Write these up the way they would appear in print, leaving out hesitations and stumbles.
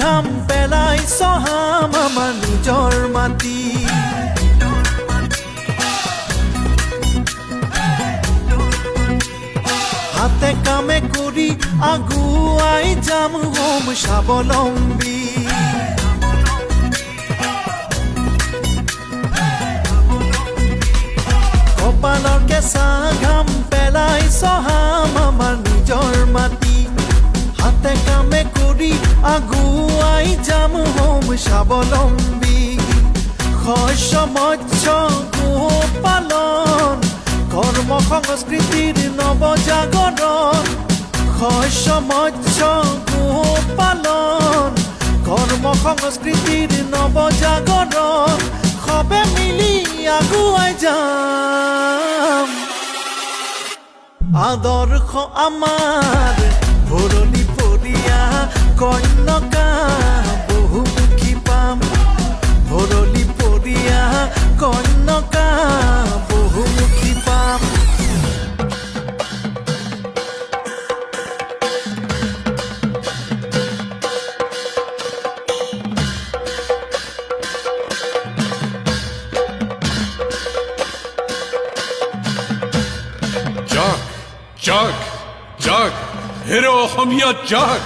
ঘাম পেলাই চহাম আমাৰ নিজৰ মাটি হাতে কামে কৰি আগুৱাই যাম হোম স্বাৱলম্বী কপালৰ কেঁচা ঘাম পেলাই চহাম আমাৰ নিজৰ মাটি হাতে কামে কৰি আগুৱাই যাম হোম স্বাৱলম্বী শস্য মৎস্য গোপালন কৰ্ম সংস্কৃতিৰ নৱজাগৰণ শস্য মৎস্য গোপালন কৰ্ম সংস্কৃতিৰ নৱজাগৰণ সবে মিলি আগুৱাই যাম আদৰ্শ আমাৰ ভৰলি পৰিয়া কন্যকা বহুমুখী পাম ভৰলি পৰিয়া কন্যকা বহুমুখী পাম জাগ জাগ হেৰ অসমীয়া জাগ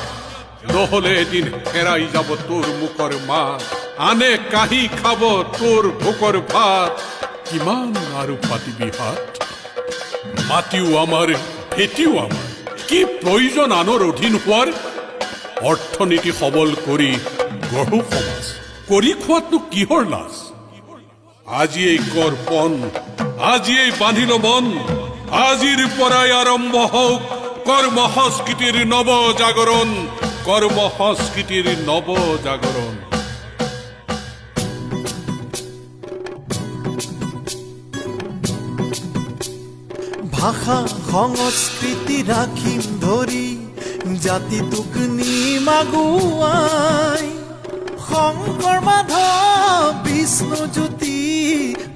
নহলে এদিন হেৰাই যাব তোৰ মুখৰ মাত আনে কাহি খাব তোৰ ভোকৰ ভাত কিমান আৰু পাতিবি হাত মাটিও আমাৰ ভেটিও আমাৰ কি প্ৰয়োজন আনৰ অধীন হোৱাৰ অৰ্থনীতি সবল কৰি গঢ়ো সমাজ কৰি খোৱাতনো কিহৰ লাজ আজিয়েই কৰ পণ আজিয়েই বান্ধিল মন আজিৰ পৰাই আৰম্ভ হওক কৰ্ম সংস্কৃতিৰ নৱজাগৰণ কৰ্ম সংস্কৃতিৰ নৱজাগৰণ ভাষা সংস্কৃতি ৰাখিম ধৰি জাতিটোক নিম আগুৱাই শংকৰ মাধৱ বিষ্ণু জ্যোতি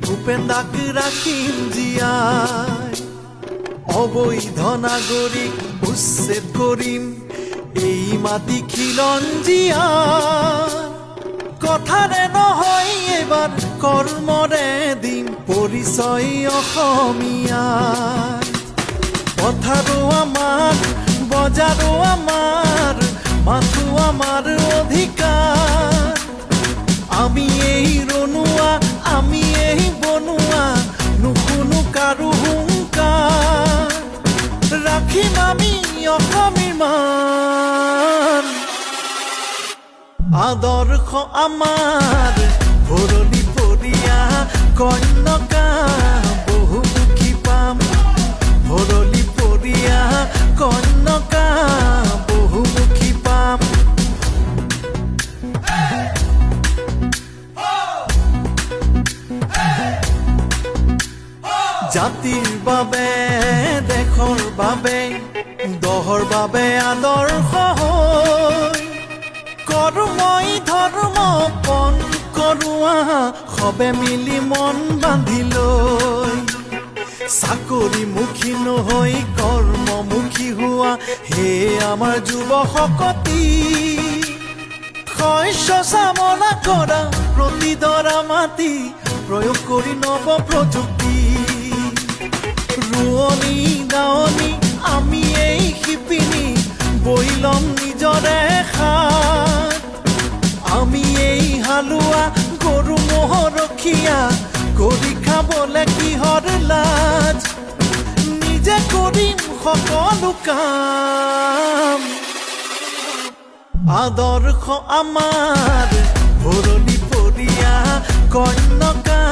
ভূপেন দাক ৰাখিম জীয়াই অবৈধ নাগৰিক উচ্ছেদ কৰিম এই মাটি খিলঞ্জীয়া কথাৰে নহয় এবাৰ কৰ্মৰে দিম পৰিচয় অসমীয়া পথাৰো আমাৰ বজাৰো আমাৰ মাথো আমাৰ অধিকাৰ আমি এই ৰণুৱা আমি এই বনোৱা নুশুনো কাৰো হুংকাৰ ৰাখিম আমি অসমীৰ মান আদৰ্শ আমাৰ ভৰলি পৰিয়া কন্যকা বহুমুখী পাম ভৰলি পৰিয়া কন্যকা বহুমুখী পাম জাতিৰ বাবে দেশৰ বাবে দহৰ বাবে আদৰ্শ হৈ কৰ্মই ধৰ্ম পণ কৰোৱা সবে মিলি মন বান্ধি লৈ চাকৰিমুখী নহৈ কৰ্মমুখী হোৱা হে আমাৰ যুৱ শক্তি শস্য চামনা কৰা প্ৰতিডৰা মাটি প্ৰয়োগ কৰি নৱ প্ৰযুক্তি ৰোৱনী দাৱনী আমি এই শিপিনী বৈ ল'ম নিজৰে হাত আমি এই হালোৱা গৰু ম'হৰখীয়া কৰি খাবলে কিহৰ লাজ নিজে কৰিম সকলো কাম আদৰ্শ আমাৰ ভৰলি পৰিয়া কন্যকা